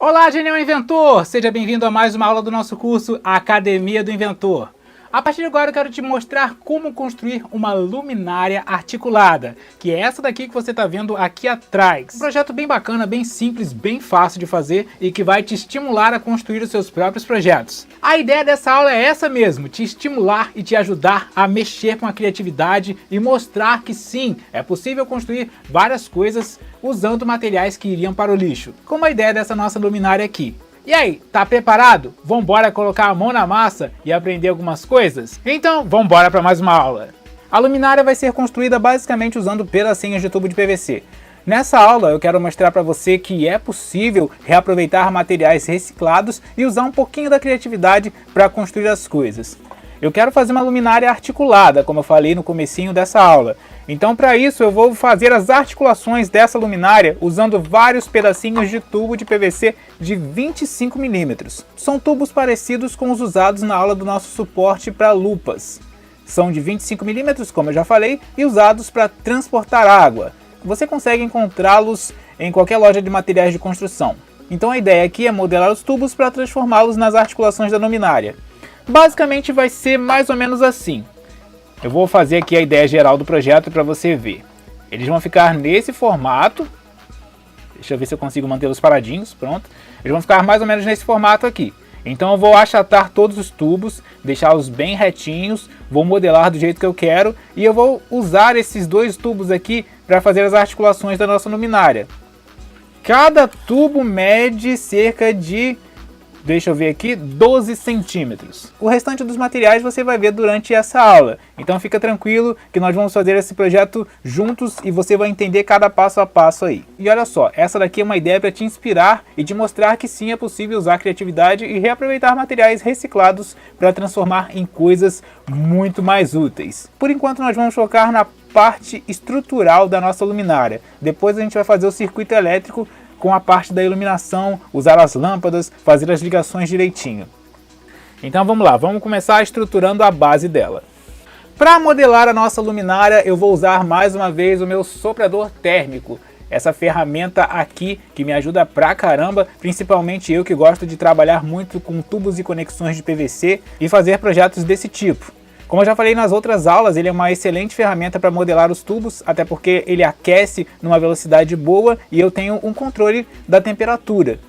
Olá, genial inventor! Seja bem-vindo a mais uma aula do nosso curso Academia do Inventor. A partir de agora eu quero te mostrar como construir uma luminária articulada, que é essa daqui que você está vendo aqui atrás. Um projeto bem bacana, bem simples, bem fácil de fazer e que vai te estimular a construir os seus próprios projetos. A ideia dessa aula é essa mesmo, te estimular e te ajudar a mexer com a criatividade e mostrar que sim, é possível construir várias coisas usando materiais que iriam para o lixo, como a ideia dessa nossa luminária aqui. E aí, tá preparado? Vambora colocar a mão na massa e aprender algumas coisas? Então, vambora para mais uma aula! A luminária vai ser construída basicamente usando pedacinhos de tubo de PVC. Nessa aula eu quero mostrar para você que é possível reaproveitar materiais reciclados e usar um pouquinho da criatividade para construir as coisas. Eu quero fazer uma luminária articulada, como eu falei no comecinho dessa aula. Então para isso eu vou fazer as articulações dessa luminária usando vários pedacinhos de tubo de PVC de 25 mm. São tubos parecidos com os usados na aula do nosso suporte para lupas. São de 25 mm, como eu já falei, e usados para transportar água. Você consegue encontrá-los em qualquer loja de materiais de construção. Então a ideia aqui é modelar os tubos para transformá-los nas articulações da luminária. Basicamente vai ser mais ou menos assim. Eu vou fazer aqui a ideia geral do projeto para você ver. Eles vão ficar nesse formato. Deixa eu ver se eu consigo mantê-los paradinhos. Pronto. Eles vão ficar mais ou menos nesse formato aqui. Então eu vou achatar todos os tubos, deixá-los bem retinhos, vou modelar do jeito que eu quero e eu vou usar esses dois tubos aqui para fazer as articulações da nossa luminária. Cada tubo mede cerca de, deixa eu ver aqui, 12 centímetros. O restante dos materiais você vai ver durante essa aula. Então fica tranquilo que nós vamos fazer esse projeto juntos e você vai entender cada passo a passo aí. E olha só, essa daqui é uma ideia para te inspirar e te mostrar que sim é possível usar criatividade e reaproveitar materiais reciclados para transformar em coisas muito mais úteis. Por enquanto nós vamos focar na parte estrutural da nossa luminária. Depois a gente vai fazer o circuito elétrico com a parte da iluminação, usar as lâmpadas, fazer as ligações direitinho. Então vamos lá, vamos começar estruturando a base dela. Para modelar a nossa luminária eu vou usar mais uma vez o meu soprador térmico. Essa ferramenta aqui que me ajuda pra caramba, principalmente eu que gosto de trabalhar muito com tubos e conexões de PVC e fazer projetos desse tipo. Como eu já falei nas outras aulas, ele é uma excelente ferramenta para modelar os tubos, até porque ele aquece numa velocidade boa e eu tenho um controle da temperatura.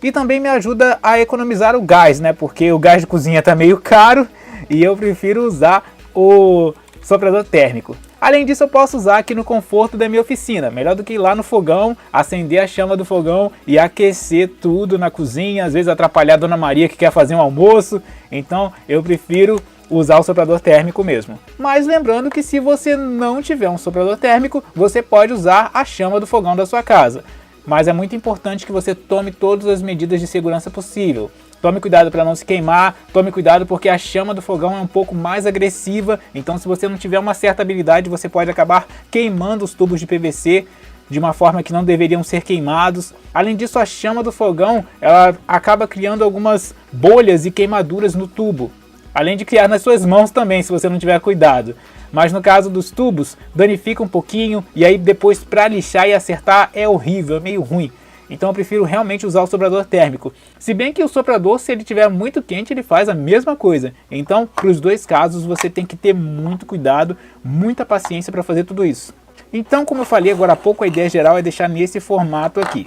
E também me ajuda a economizar o gás, né? Porque o gás de cozinha está meio caro e eu prefiro usar o soprador térmico. Além disso, eu posso usar aqui no conforto da minha oficina, melhor do que ir lá no fogão, acender a chama do fogão e aquecer tudo na cozinha, às vezes atrapalhar a Dona Maria que quer fazer um almoço. Então eu prefiro usar o soprador térmico mesmo. Mas lembrando que se você não tiver um soprador térmico, você pode usar a chama do fogão da sua casa. Mas é muito importante que você tome todas as medidas de segurança possível. Tome cuidado para não se queimar, tome cuidado porque a chama do fogão é um pouco mais agressiva, então se você não tiver uma certa habilidade, você pode acabar queimando os tubos de PVC de uma forma que não deveriam ser queimados. Além disso, a chama do fogão, ela acaba criando algumas bolhas e queimaduras no tubo. Além de criar nas suas mãos também, se você não tiver cuidado. Mas no caso dos tubos, danifica um pouquinho e aí depois para lixar e acertar é horrível, é meio ruim. Então eu prefiro realmente usar o soprador térmico. Se bem que o soprador, se ele estiver muito quente, ele faz a mesma coisa. Então, para os dois casos, você tem que ter muito cuidado, muita paciência para fazer tudo isso. Então, como eu falei agora há pouco, a ideia geral é deixar nesse formato aqui.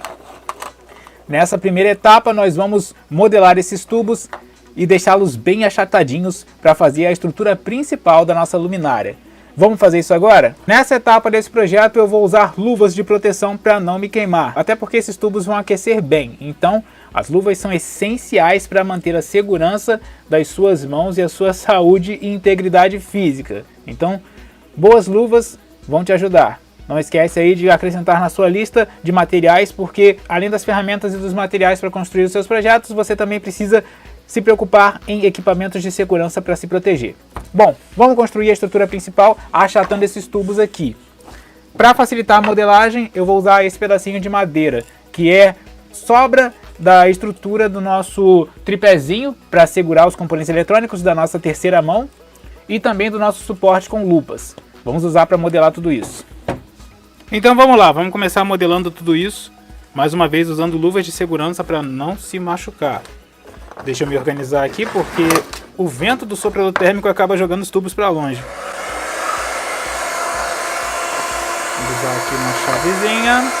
Nessa primeira etapa, nós vamos modelar esses tubos e deixá-los bem achatadinhos para fazer a estrutura principal da nossa luminária. Vamos fazer isso agora? Nessa etapa desse projeto eu vou usar luvas de proteção para não me queimar, até porque esses tubos vão aquecer bem, então as luvas são essenciais para manter a segurança das suas mãos e a sua saúde e integridade física. Então, boas luvas vão te ajudar. Não esquece aí de acrescentar na sua lista de materiais, porque além das ferramentas e dos materiais para construir os seus projetos, você também precisa se preocupar em equipamentos de segurança para se proteger. Bom, vamos construir a estrutura principal achatando esses tubos aqui. Para facilitar a modelagem, eu vou usar esse pedacinho de madeira, que é sobra da estrutura do nosso tripézinho para segurar os componentes eletrônicos da nossa terceira mão e também do nosso suporte com lupas. Vamos usar para modelar tudo isso. Então vamos lá, vamos começar modelando tudo isso. Mais uma vez usando luvas de segurança para não se machucar. Deixa eu me organizar aqui porque o vento do soprador térmico acaba jogando os tubos para longe. Vou usar aqui uma chavezinha.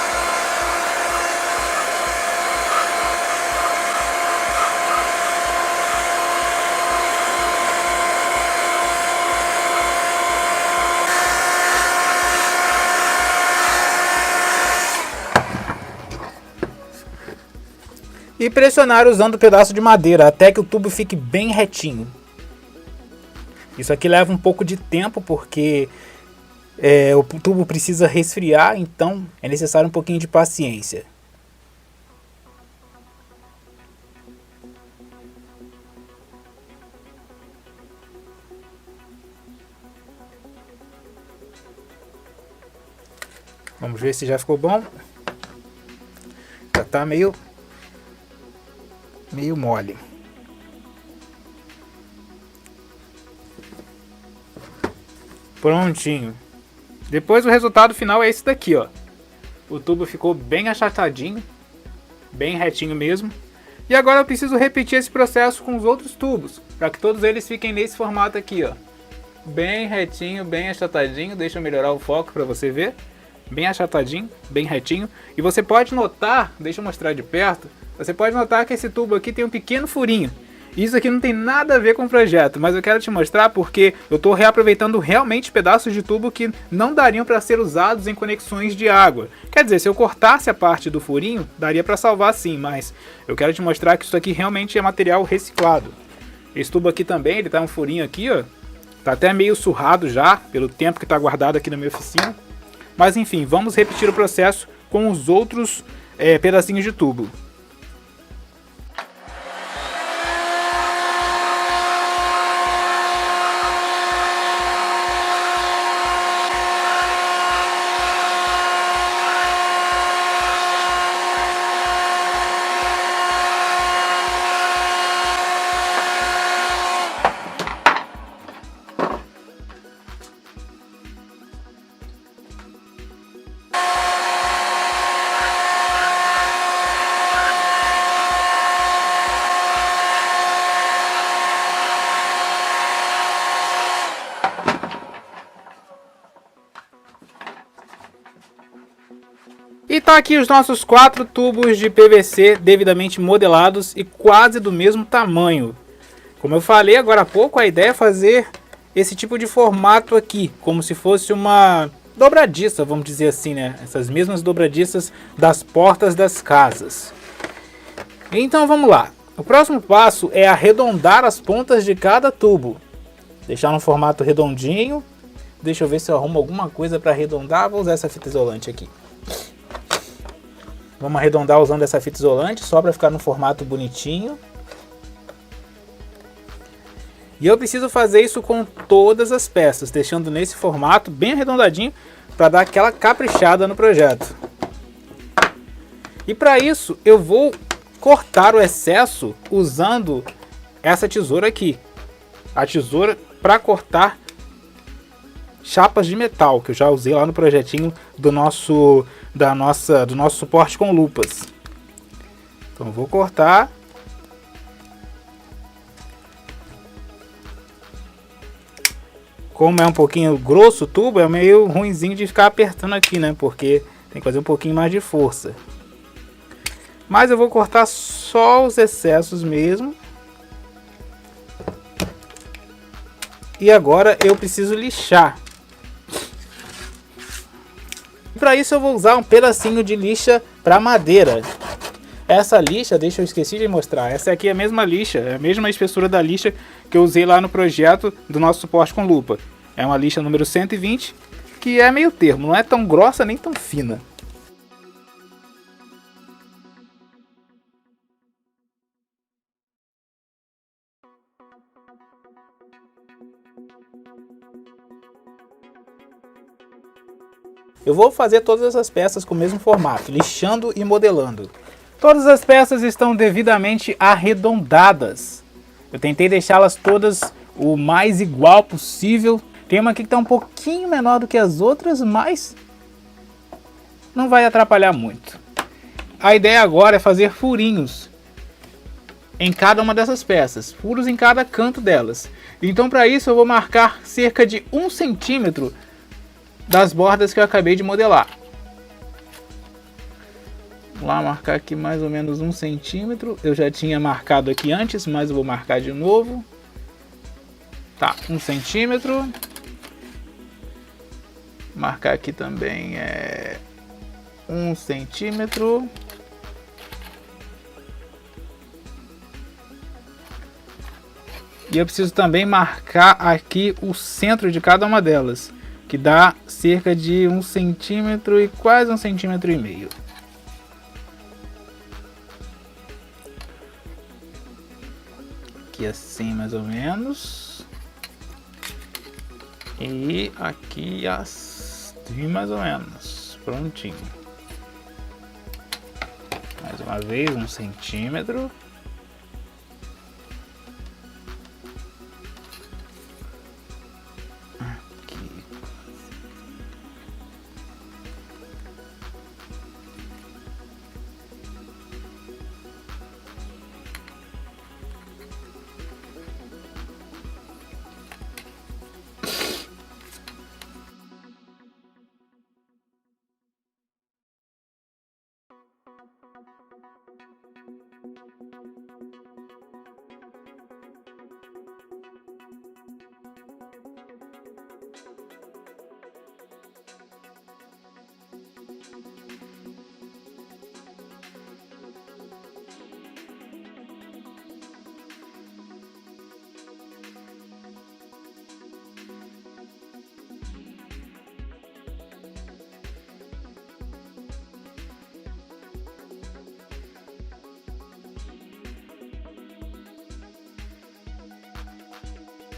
E pressionar usando o pedaço de madeira até que o tubo fique bem retinho. Isso aqui leva um pouco de tempo porque o tubo precisa resfriar, então é necessário um pouquinho de paciência. Vamos ver se já ficou bom. Já está meio mole. Prontinho. Depois o resultado final é esse daqui, ó. O tubo ficou bem achatadinho, bem retinho mesmo. E agora eu preciso repetir esse processo com os outros tubos, para que todos eles fiquem nesse formato aqui, ó. Bem retinho, bem achatadinho. Deixa eu melhorar o foco para você ver. Bem achatadinho, bem retinho. E você pode notar, deixa eu mostrar de perto, você pode notar que esse tubo aqui tem um pequeno furinho. Isso aqui não tem nada a ver com o projeto, mas eu quero te mostrar porque eu estou reaproveitando realmente pedaços de tubo que não dariam para ser usados em conexões de água. Quer dizer, se eu cortasse a parte do furinho, daria para salvar sim, mas eu quero te mostrar que isso aqui realmente é material reciclado. Esse tubo aqui também, ele tá um furinho aqui, ó. Tá até meio surrado já, pelo tempo que está guardado aqui na minha oficina. Mas enfim, vamos repetir o processo com os outros pedacinhos de tubo. E tá aqui os nossos 4 tubos de PVC devidamente modelados e quase do mesmo tamanho. Como eu falei agora há pouco, a ideia é fazer esse tipo de formato aqui, como se fosse uma dobradiça, vamos dizer assim, né? Essas mesmas dobradiças das portas das casas. Então vamos lá. O próximo passo é arredondar as pontas de cada tubo. Deixar no formato redondinho. Deixa eu ver se eu arrumo alguma coisa para arredondar. Vou usar essa fita isolante aqui. Vamos arredondar usando essa fita isolante, só para ficar no formato bonitinho. E eu preciso fazer isso com todas as peças, deixando nesse formato bem arredondadinho, para dar aquela caprichada no projeto. E para isso eu vou cortar o excesso usando essa tesoura aqui. A tesoura para cortar chapas de metal, que eu já usei lá no projetinho do nosso suporte com lupas. Então eu vou cortar. Como é um pouquinho grosso o tubo, é meio ruinzinho de ficar apertando aqui, né? Porque tem que fazer um pouquinho mais de força. Mas eu vou cortar só os excessos mesmo. E agora eu preciso lixar. Para isso eu vou usar um pedacinho de lixa para madeira. Essa lixa, eu esqueci de mostrar. Essa aqui é a mesma lixa, é a mesma espessura da lixa que eu usei lá no projeto do nosso suporte com lupa. É uma lixa número 120, que é meio termo, não é tão grossa nem tão fina. Eu vou fazer todas essas peças com o mesmo formato, lixando e modelando. Todas as peças estão devidamente arredondadas. Eu tentei deixá-las todas o mais igual possível. Tem uma aqui que está um pouquinho menor do que as outras, mas não vai atrapalhar muito. A ideia agora é fazer furinhos em cada uma dessas peças, furos em cada canto delas. Então para isso eu vou marcar cerca de 1 centímetro das bordas que eu acabei de modelar. Vou lá marcar aqui mais ou menos 1 centímetro. Eu já tinha marcado aqui antes, mas eu vou marcar de novo. Tá, 1 centímetro. Marcar aqui também é 1 centímetro. E eu preciso também marcar aqui o centro de cada uma delas, que dá cerca de 1 centímetro e quase 1,5 centímetro. Aqui assim mais ou menos. E aqui assim mais ou menos. Prontinho. Mais uma vez 1 centímetro.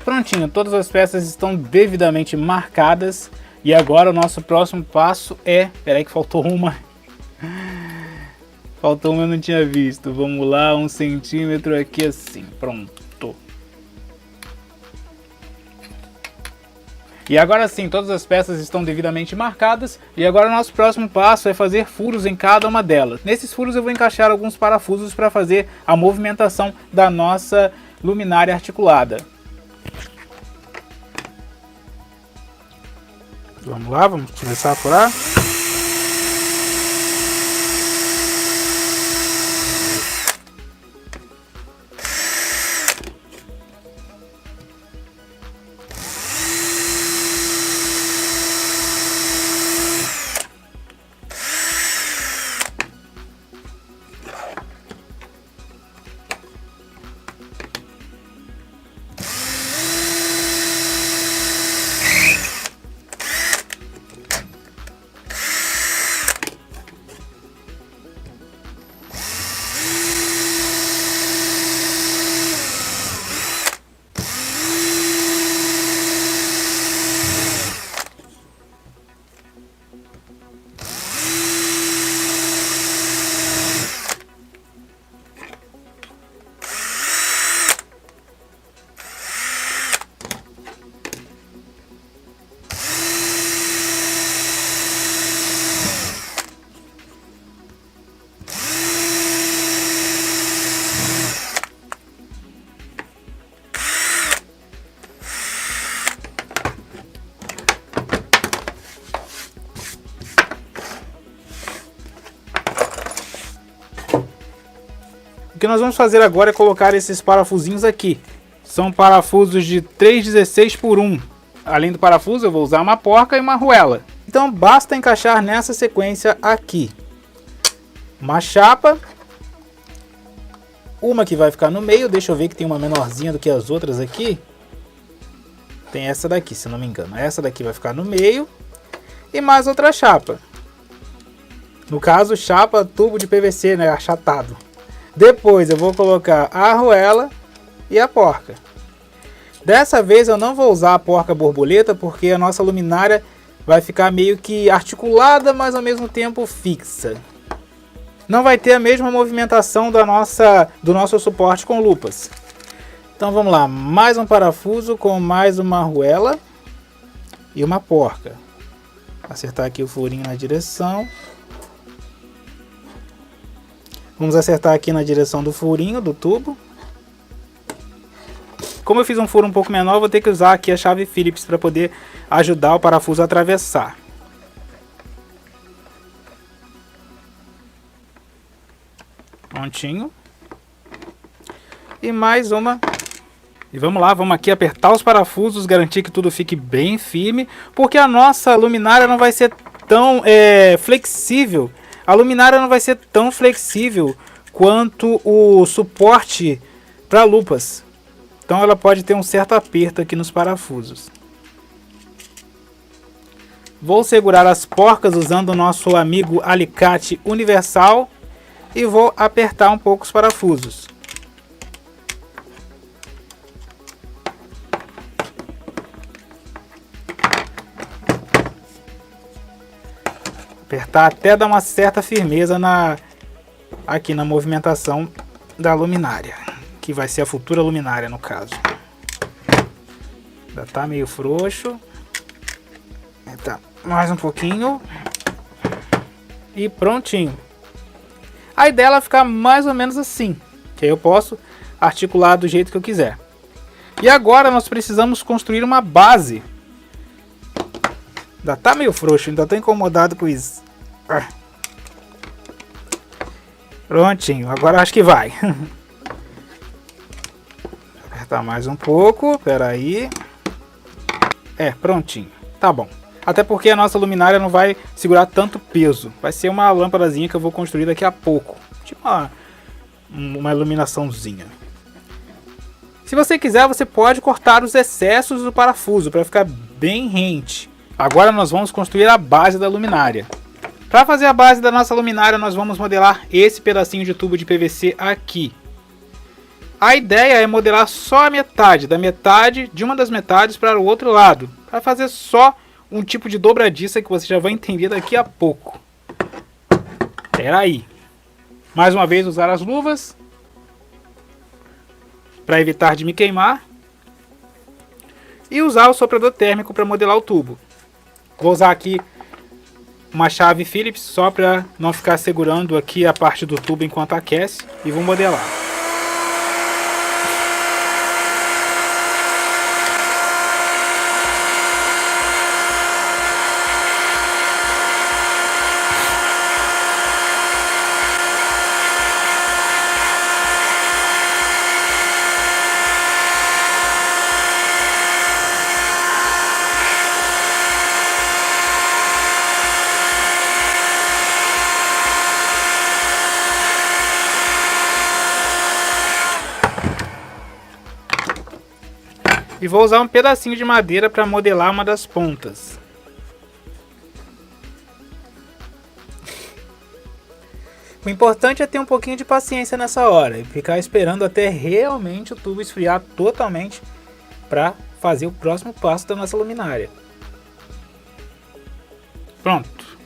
Prontinho, todas as peças estão devidamente marcadas. E agora o nosso próximo passo é... Peraí que faltou uma. Faltou uma, eu não tinha visto. Vamos lá, 1 centímetro aqui assim. Pronto. E agora sim, todas as peças estão devidamente marcadas. E agora o nosso próximo passo é fazer furos em cada uma delas. Nesses furos eu vou encaixar alguns parafusos para fazer a movimentação da nossa luminária articulada. Vamos lá, vamos começar a furar. O que nós vamos fazer agora é colocar esses parafusinhos aqui. São parafusos de 3,16 por 1. Além do parafuso eu vou usar uma porca e uma arruela. Então basta encaixar nessa sequência aqui. Uma chapa. Uma que vai ficar no meio. Deixa eu ver que tem uma menorzinha do que as outras aqui. Tem essa daqui, se não me engano. Essa daqui vai ficar no meio. E mais outra chapa. No caso, chapa tubo de PVC, né? Achatado. Depois eu vou colocar a arruela e a porca. Dessa vez eu não vou usar a porca borboleta porque a nossa luminária vai ficar meio que articulada, mas ao mesmo tempo fixa. Não vai ter a mesma movimentação do nosso suporte com lupas. Então vamos lá, mais um parafuso com mais uma arruela e uma porca. Acertar aqui o furinho na direção. Vamos acertar aqui na direção do furinho do tubo. Como eu fiz um furo um pouco menor, vou ter que usar aqui a chave Phillips para poder ajudar o parafuso a atravessar. Prontinho. E mais uma. E vamos lá, vamos aqui apertar os parafusos, garantir que tudo fique bem firme, porque a nossa luminária não vai ser tão flexível. A luminária não vai ser tão flexível quanto o suporte para lupas. Então ela pode ter um certo aperto aqui nos parafusos. Vou segurar as porcas usando o nosso amigo alicate universal e vou apertar um pouco os parafusos. Apertar até dar uma certa firmeza aqui na movimentação da luminária, que vai ser a futura luminária no caso. Ainda tá meio frouxo. Tá, mais um pouquinho. E prontinho. A ideia é ela ficar mais ou menos assim, que aí eu posso articular do jeito que eu quiser. E agora nós precisamos construir uma base. Ainda tá meio frouxo, ainda tô incomodado com isso. Prontinho, agora acho que vai. Apertar mais um pouco, pera aí. Prontinho, tá bom. Até porque a nossa luminária não vai segurar tanto peso. Vai ser uma lâmpadazinha que eu vou construir daqui a pouco. Tipo uma iluminaçãozinha. Se você quiser, você pode cortar os excessos do parafuso para ficar bem rente. Agora nós vamos construir a base da luminária. Para fazer a base da nossa luminária, nós vamos modelar esse pedacinho de tubo de PVC aqui. A ideia é modelar só a metade, de uma das metades para o outro lado. Para fazer só um tipo de dobradiça que você já vai entender daqui a pouco. Espera aí. Mais uma vez usar as luvas para evitar de me queimar. E usar o soprador térmico para modelar o tubo. Vou usar aqui uma chave Phillips só para não ficar segurando aqui a parte do tubo enquanto aquece. E vou modelar. E vou usar um pedacinho de madeira para modelar uma das pontas. O importante é ter um pouquinho de paciência nessa hora e ficar esperando até realmente o tubo esfriar totalmente para fazer o próximo passo da nossa luminária. Pronto.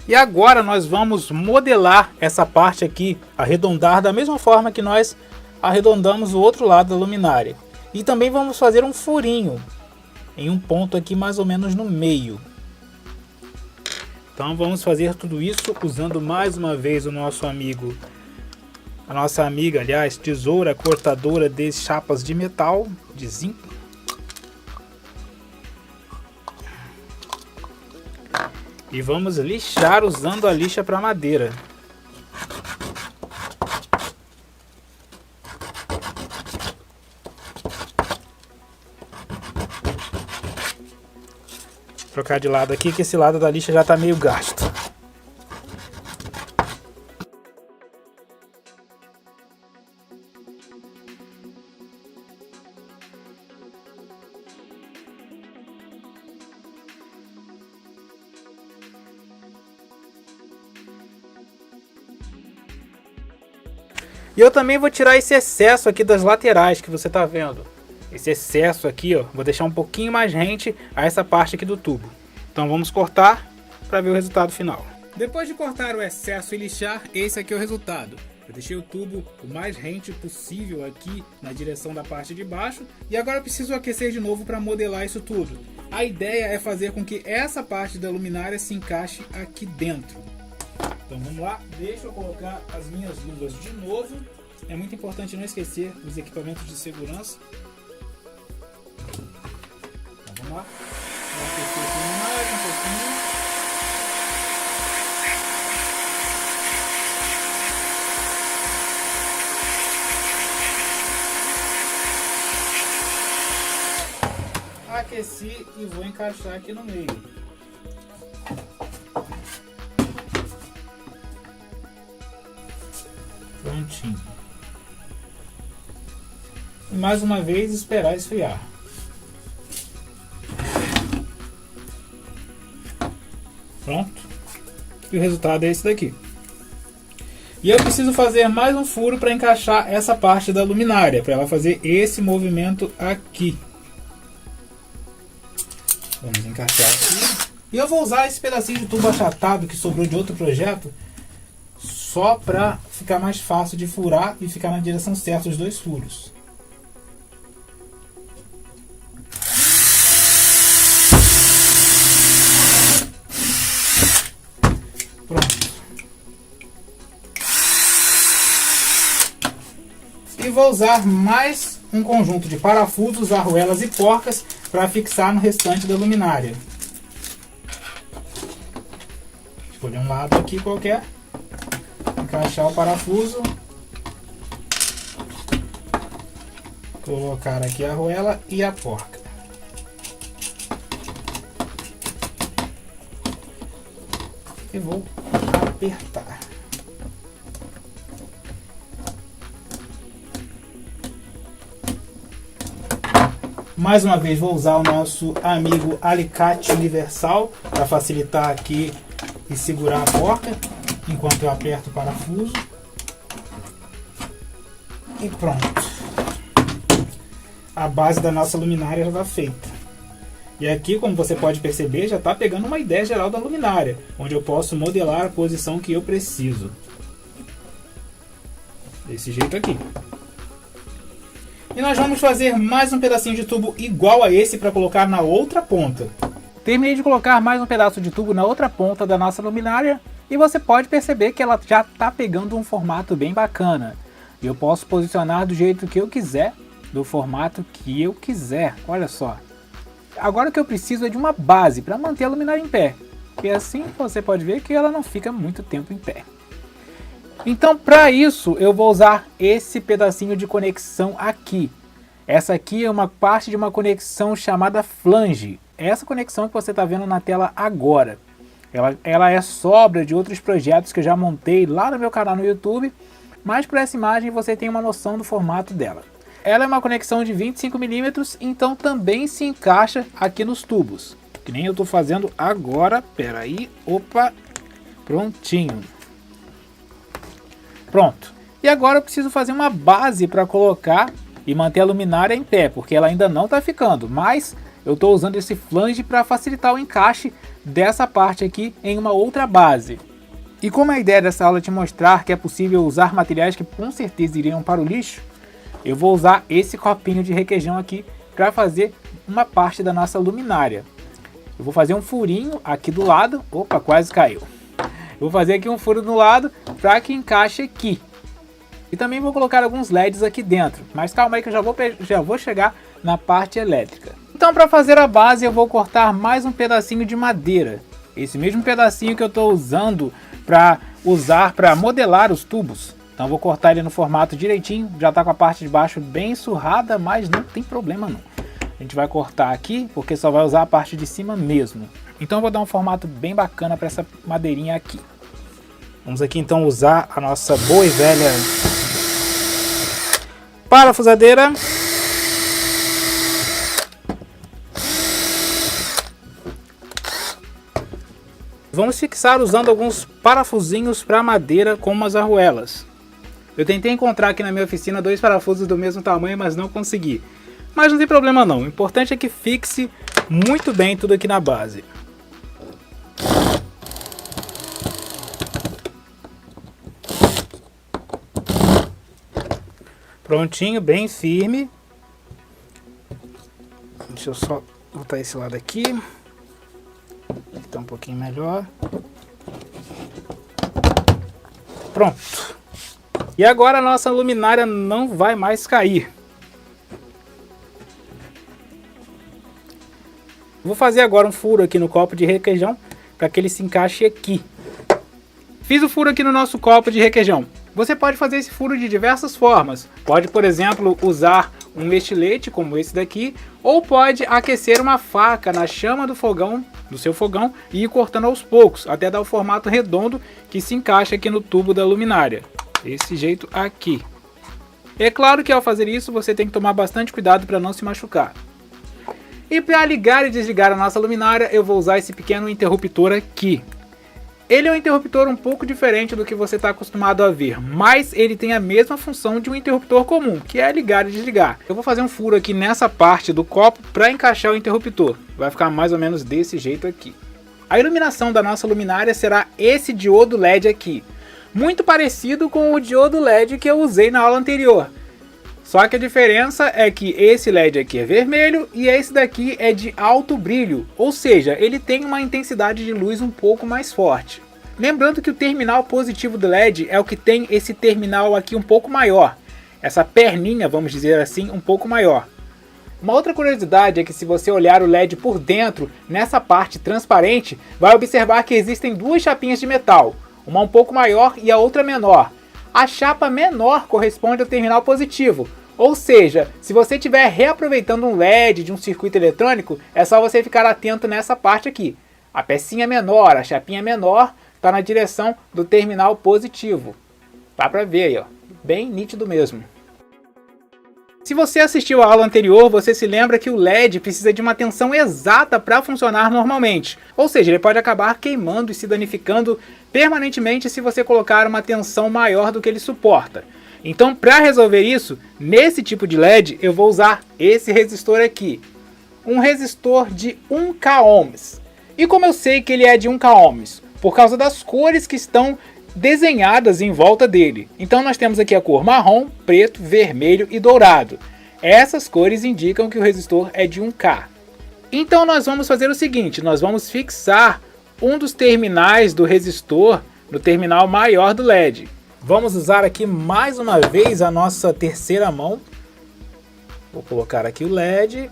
E agora nós vamos modelar essa parte aqui, arredondar da mesma forma que nós arredondamos o outro lado da luminária. E também vamos fazer um furinho em um ponto aqui mais ou menos no meio. Então vamos fazer tudo isso usando mais uma vez o nosso amigo, a nossa amiga, aliás, tesoura cortadora de chapas de metal, de zinco. E vamos lixar usando a lixa para madeira. Trocar de lado aqui, que esse lado da lixa já está meio gasto. E eu também vou tirar esse excesso aqui das laterais que você está vendo. Esse excesso aqui, ó, vou deixar um pouquinho mais rente a essa parte aqui do tubo. Então vamos cortar para ver o resultado final. Depois de cortar o excesso e lixar, esse aqui é o resultado. Eu deixei o tubo o mais rente possível aqui na direção da parte de baixo. E agora eu preciso aquecer de novo para modelar isso tudo. A ideia é fazer com que essa parte da luminária se encaixe aqui dentro. Então vamos lá, deixa eu colocar as minhas luvas de novo. É muito importante não esquecer os equipamentos de segurança. Então vamos lá, vou aquecer aqui mais um pouquinho. Aqueci e vou encaixar aqui no meio. Prontinho. E mais uma vez esperar esfriar. Pronto. E o resultado é esse daqui. E eu preciso fazer mais um furo para encaixar essa parte da luminária, para ela fazer esse movimento aqui. Vamos encaixar aqui. E eu vou usar esse pedacinho de tubo achatado que sobrou de outro projeto, só para ficar mais fácil de furar e ficar na direção certa os dois furos. Pronto. E vou usar mais um conjunto de parafusos, arruelas e porcas para fixar no restante da luminária. Escolher um lado aqui qualquer, encaixar o parafuso, colocar aqui a arruela e a porca. E vou apertar. Mais uma vez vou usar o nosso amigo alicate universal para facilitar aqui e segurar a porca enquanto eu aperto o parafuso. E pronto. A base da nossa luminária já está feita. E aqui, como você pode perceber, já está pegando uma ideia geral da luminária, onde eu posso modelar a posição que eu preciso. Desse jeito aqui. E nós vamos fazer mais um pedacinho de tubo igual a esse para colocar na outra ponta. Terminei de colocar mais um pedaço de tubo na outra ponta da nossa luminária e você pode perceber que ela já está pegando um formato bem bacana. Eu posso posicionar do jeito que eu quiser, do formato que eu quiser, olha só. Agora o que eu preciso é de uma base para manter a luminária em pé. E assim você pode ver que ela não fica muito tempo em pé. Então, para isso, eu vou usar esse pedacinho de conexão aqui. Essa aqui é uma parte de uma conexão chamada flange. Essa conexão que você está vendo na tela agora. Ela é sobra de outros projetos que eu já montei lá no meu canal no YouTube, mas para essa imagem você tem uma noção do formato dela. Ela é uma conexão de 25 mm, então também se encaixa aqui nos tubos. Que nem eu estou fazendo agora. Pera aí, opa, prontinho. Pronto. E agora eu preciso fazer uma base para colocar e manter a luminária em pé, porque ela ainda não está ficando, mas eu estou usando esse flange para facilitar o encaixe dessa parte aqui em uma outra base. E como a ideia dessa aula é te mostrar que é possível usar materiais que com certeza iriam para o lixo, eu vou usar esse copinho de requeijão aqui para fazer uma parte da nossa luminária. Eu vou fazer um furinho aqui do lado, opa, quase caiu. Vou fazer aqui um furo do lado para que encaixe aqui. E também vou colocar alguns LEDs aqui dentro. Mas calma aí que eu já vou chegar na parte elétrica. Então, para fazer a base eu vou cortar mais um pedacinho de madeira. Esse mesmo pedacinho que eu estou usando para modelar os tubos. Então vou cortar ele no formato direitinho. Já está com a parte de baixo bem surrada, mas não tem problema não. A gente vai cortar aqui porque só vai usar a parte de cima mesmo. Então eu vou dar um formato bem bacana para essa madeirinha aqui. Vamos aqui então usar a nossa boa e velha parafusadeira. Vamos fixar usando alguns parafusinhos para madeira com umas arruelas. Eu tentei encontrar aqui na minha oficina 2 parafusos do mesmo tamanho, mas não consegui. Mas não tem problema não, o importante é que fixe muito bem tudo aqui na base. Prontinho, bem firme. Deixa eu só botar esse lado aqui. Tá um pouquinho melhor. Pronto. E agora a nossa luminária não vai mais cair. Vou fazer agora um furo aqui no copo de requeijão para que ele se encaixe aqui. Fiz o furo aqui no nosso copo de requeijão. Você pode fazer esse furo de diversas formas. Pode, por exemplo, usar um estilete como esse daqui, ou pode aquecer uma faca na chama do fogão, do seu fogão, e ir cortando aos poucos, até dar o formato redondo que se encaixa aqui no tubo da luminária. Desse jeito aqui. É claro que ao fazer isso você tem que tomar bastante cuidado para não se machucar. E para ligar e desligar a nossa luminária, eu vou usar esse pequeno interruptor aqui. Ele é um interruptor um pouco diferente do que você está acostumado a ver, mas ele tem a mesma função de um interruptor comum, que é ligar e desligar. Eu vou fazer um furo aqui nessa parte do copo para encaixar o interruptor. Vai ficar mais ou menos desse jeito aqui. A iluminação da nossa luminária será esse diodo LED aqui, muito parecido com o diodo LED que eu usei na aula anterior. Só que a diferença é que esse LED aqui é vermelho e esse daqui é de alto brilho, ou seja, ele tem uma intensidade de luz um pouco mais forte. Lembrando que o terminal positivo do LED é o que tem esse terminal aqui um pouco maior, essa perninha, vamos dizer assim, um pouco maior. Uma outra curiosidade é que se você olhar o LED por dentro, nessa parte transparente, vai observar que existem duas chapinhas de metal, uma um pouco maior e a outra menor. A chapa menor corresponde ao terminal positivo. Ou seja, se você estiver reaproveitando um LED de um circuito eletrônico, é só você ficar atento nessa parte aqui. A pecinha menor, a chapinha menor, está na direção do terminal positivo. Dá para ver aí, ó, bem nítido mesmo. Se você assistiu a aula anterior, você se lembra que o LED precisa de uma tensão exata para funcionar normalmente. Ou seja, ele pode acabar queimando e se danificando permanentemente se você colocar uma tensão maior do que ele suporta. Então, para resolver isso, nesse tipo de LED, eu vou usar esse resistor aqui. Um resistor de 1K ohms. E como eu sei que ele é de 1K ohms? Por causa das cores que estão desenhadas em volta dele. Então nós temos aqui a cor marrom, preto, vermelho e dourado. Essas cores indicam que o resistor é de 1K. Então nós vamos fazer o seguinte, nós vamos fixar um dos terminais do resistor no terminal maior do LED. Vamos usar aqui mais uma vez a nossa terceira mão. Vou colocar aqui o LED,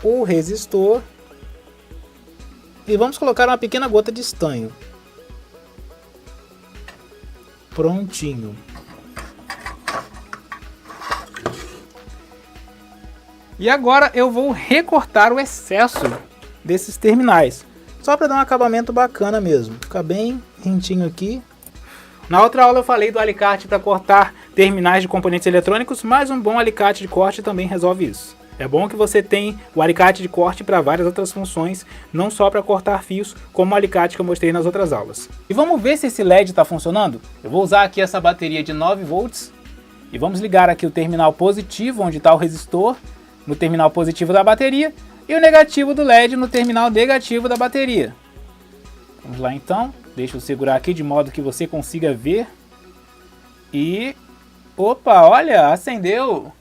o resistor e vamos colocar uma pequena gota de estanho. Prontinho. E agora eu vou recortar o excesso desses terminais, só para dar um acabamento bacana mesmo. Fica bem rentinho aqui. Na outra aula eu falei do alicate para cortar terminais de componentes eletrônicos, mas um bom alicate de corte também resolve isso. É bom que você tenha o alicate de corte para várias outras funções, não só para cortar fios, como o alicate que eu mostrei nas outras aulas. E vamos ver se esse LED está funcionando? Eu vou usar aqui essa bateria de 9 volts e vamos ligar aqui o terminal positivo, onde está o resistor, no terminal positivo da bateria, e o negativo do LED no terminal negativo da bateria. Vamos lá então, deixa eu segurar aqui de modo que você consiga ver. E... opa, olha, acendeu!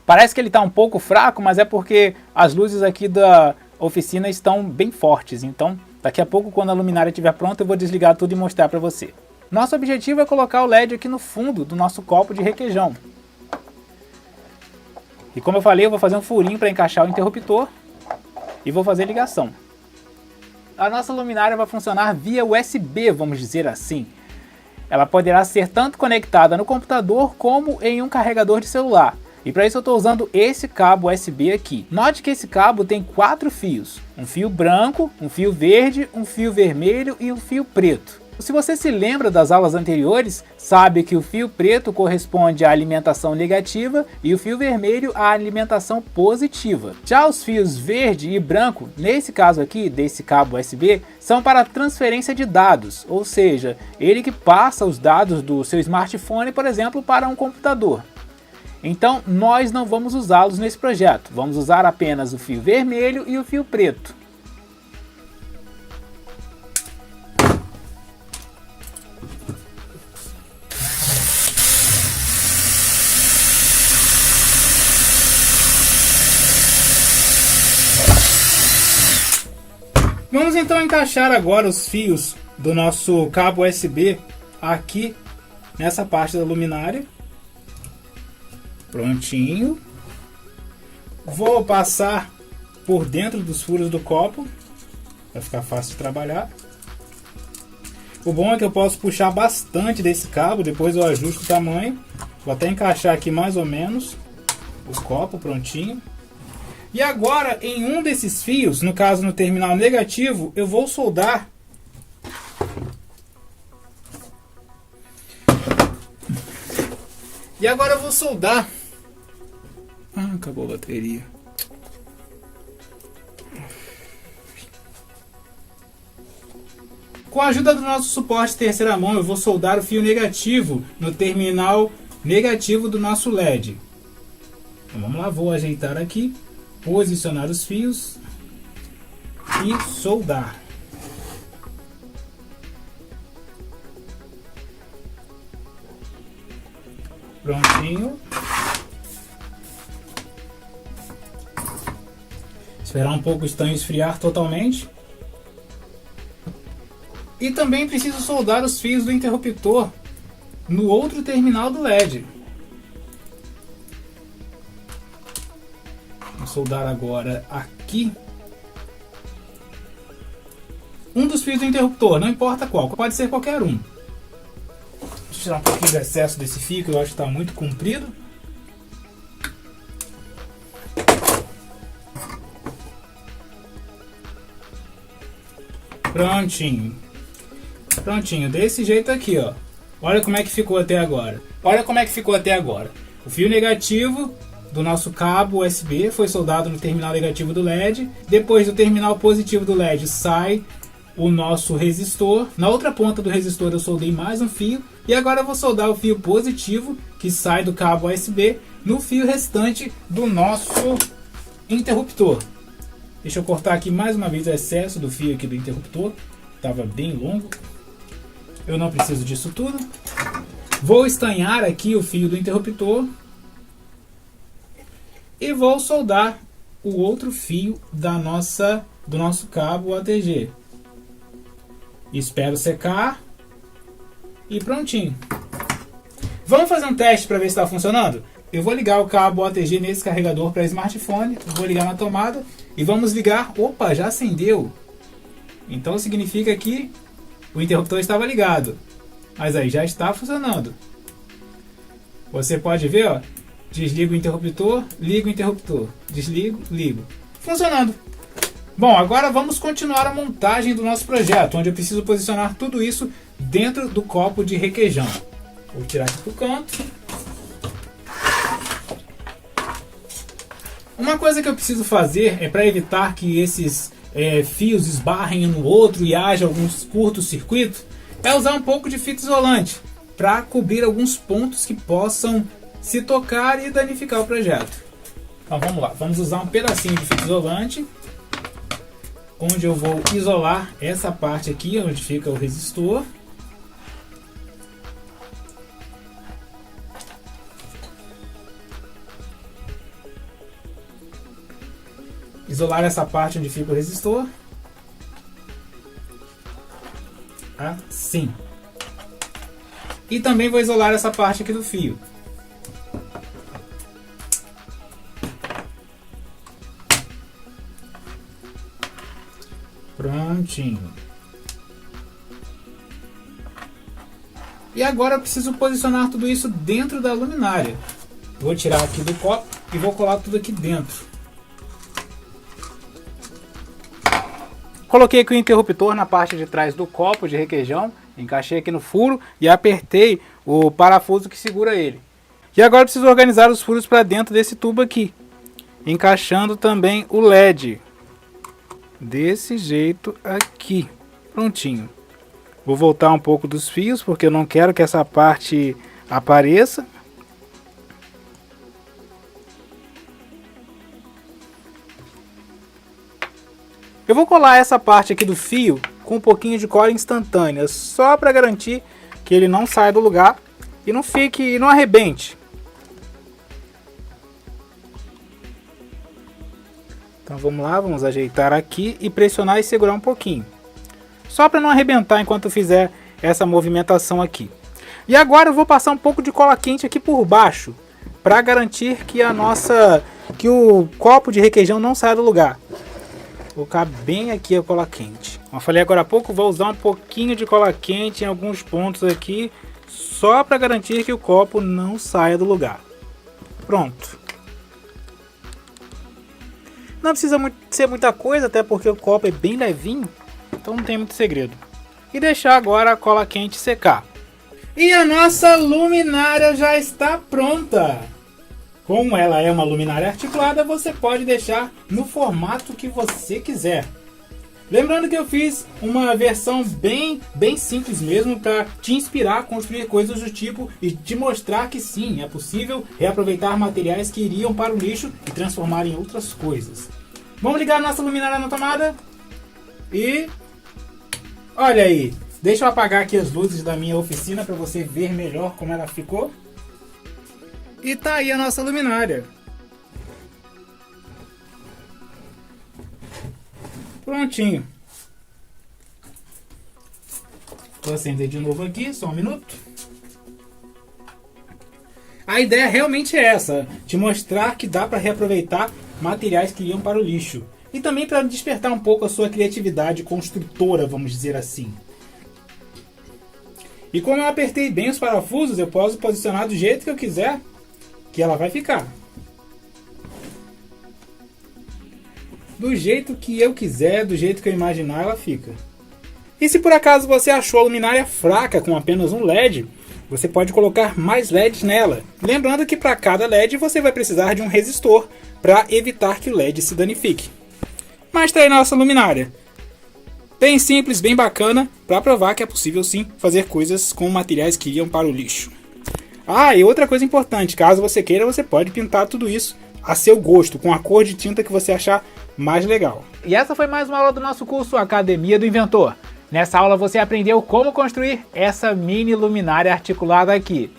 Parece que ele está um pouco fraco, mas é porque as luzes aqui da oficina estão bem fortes. Então, daqui a pouco, quando a luminária estiver pronta, eu vou desligar tudo e mostrar para você. Nosso objetivo é colocar o LED aqui no fundo do nosso copo de requeijão. E como eu falei, eu vou fazer um furinho para encaixar o interruptor e vou fazer ligação. A nossa luminária vai funcionar via USB, vamos dizer assim. Ela poderá ser tanto conectada no computador como em um carregador de celular. E para isso eu estou usando esse cabo USB aqui. Note que esse cabo tem 4 fios. Um fio branco, um fio verde, um fio vermelho e um fio preto. Se você se lembra das aulas anteriores, sabe que o fio preto corresponde à alimentação negativa e o fio vermelho à alimentação positiva. Já os fios verde e branco, nesse caso aqui, desse cabo USB, são para transferência de dados, ou seja, ele que passa os dados do seu smartphone, por exemplo, para um computador. Então nós não vamos usá-los nesse projeto, vamos usar apenas o fio vermelho e o fio preto. Vamos então encaixar agora os fios do nosso cabo USB aqui nessa parte da luminária. Prontinho. Vou passar por dentro dos furos do copo para ficar fácil de trabalhar. O bom é que eu posso puxar bastante desse cabo, depois eu ajusto o tamanho. Vou até encaixar aqui mais ou menos o copo prontinho. E agora em um desses fios, no caso no terminal negativo, eu vou soldar e agora eu vou soldar. Acabou a bateria. Com a ajuda do nosso suporte terceira mão, eu vou soldar o fio negativo no terminal negativo do nosso LED. Então, vamos lá, vou ajeitar aqui, posicionar os fios e soldar. Prontinho. Esperar um pouco o estanho esfriar totalmente. E também preciso soldar os fios do interruptor no outro terminal do LED. Vou soldar agora aqui um dos fios do interruptor, não importa qual, pode ser qualquer um. Deixa eu tirar um pouquinho de excesso desse fio que eu acho que está muito comprido. Prontinho. Prontinho, desse jeito aqui, ó. Olha como é que ficou até agora. Olha como é que ficou até agora. O fio negativo do nosso cabo USB foi soldado no terminal negativo do LED. Depois do terminal positivo do LED sai o nosso resistor. Na outra ponta do resistor eu soldei mais um fio. E agora eu vou soldar o fio positivo que sai do cabo USB no fio restante do nosso interruptor. Deixa eu cortar aqui mais uma vez o excesso do fio aqui do interruptor. Estava bem longo. Eu não preciso disso tudo. Vou estanhar aqui o fio do interruptor. E vou soldar o outro fio do nosso cabo ATG. Espero secar. E prontinho. Vamos fazer um teste para ver se está funcionando? Eu vou ligar o cabo ATG nesse carregador para smartphone. Vou ligar na tomada. E vamos ligar. Opa, já acendeu. Então significa que o interruptor estava ligado. Mas aí já está funcionando. Você pode ver, ó. Desligo o interruptor, ligo o interruptor. Desligo, ligo. Funcionando. Bom, agora vamos continuar a montagem do nosso projeto, onde eu preciso posicionar tudo isso dentro do copo de requeijão. Vou tirar aqui para o canto. Uma coisa que eu preciso fazer é para evitar que esses fios esbarrem um no outro e haja alguns curtos-circuitos, é usar um pouco de fita isolante para cobrir alguns pontos que possam se tocar e danificar o projeto. Então vamos lá, vamos usar um pedacinho de fita isolante, onde eu vou isolar essa parte aqui, onde fica o resistor. Isolar essa parte onde fica o resistor. Assim. E também vou isolar essa parte aqui do fio. Prontinho. E agora eu preciso posicionar tudo isso dentro da luminária. Vou tirar aqui do copo e vou colar tudo aqui dentro. Coloquei aqui o interruptor na parte de trás do copo de requeijão, encaixei aqui no furo e apertei o parafuso que segura ele. E agora eu preciso organizar os furos para dentro desse tubo aqui, encaixando também o LED. Desse jeito aqui, prontinho. Vou voltar um pouco dos fios, porque eu não quero que essa parte apareça. Eu vou colar essa parte aqui do fio com um pouquinho de cola instantânea, só para garantir que ele não saia do lugar e não arrebente. Então vamos lá, vamos ajeitar aqui e pressionar e segurar um pouquinho. Só para não arrebentar enquanto fizer essa movimentação aqui. E agora eu vou passar um pouco de cola quente aqui por baixo, para garantir que o copo de requeijão não saia do lugar. Vou colocar bem aqui a cola quente. Como eu falei agora há pouco, vou usar um pouquinho de cola quente em alguns pontos aqui, só para garantir que o copo não saia do lugar. Pronto. Não precisa ser muita coisa, até porque o copo é bem levinho, então não tem muito segredo. E deixar agora a cola quente secar. E a nossa luminária já está pronta! Como ela é uma luminária articulada, você pode deixar no formato que você quiser. Lembrando que eu fiz uma versão bem simples mesmo para te inspirar a construir coisas do tipo e te mostrar que sim, é possível reaproveitar materiais que iriam para o lixo e transformar em outras coisas. Vamos ligar a nossa luminária na tomada e olha aí, deixa eu apagar aqui as luzes da minha oficina para você ver melhor como ela ficou. E tá aí a nossa luminária. Prontinho. Vou acender de novo aqui, só um minuto. A ideia realmente é essa, te mostrar que dá para reaproveitar materiais que iam para o lixo. E também para despertar um pouco a sua criatividade construtora, vamos dizer assim. E como eu apertei bem os parafusos, eu posso posicionar do jeito que eu quiser, que ela vai ficar. Do jeito que eu quiser, do jeito que eu imaginar, ela fica. E se por acaso você achou a luminária fraca com apenas um LED, você pode colocar mais LEDs nela. Lembrando que para cada LED você vai precisar de um resistor para evitar que o LED se danifique. Mas tá aí nossa luminária. Bem simples, bem bacana, para provar que é possível sim fazer coisas com materiais que iam para o lixo. Ah, e outra coisa importante, caso você queira, você pode pintar tudo isso a seu gosto, com a cor de tinta que você achar mais legal. E essa foi mais uma aula do nosso curso Academia do Inventor. Nessa aula você aprendeu como construir essa mini luminária articulada aqui.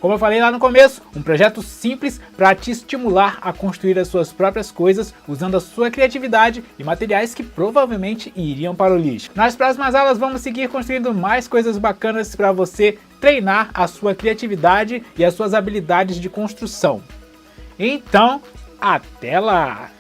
Como eu falei lá no começo, um projeto simples para te estimular a construir as suas próprias coisas usando a sua criatividade e materiais que provavelmente iriam para o lixo. Nas próximas aulas vamos seguir construindo mais coisas bacanas para você treinar a sua criatividade e as suas habilidades de construção. Então, até lá!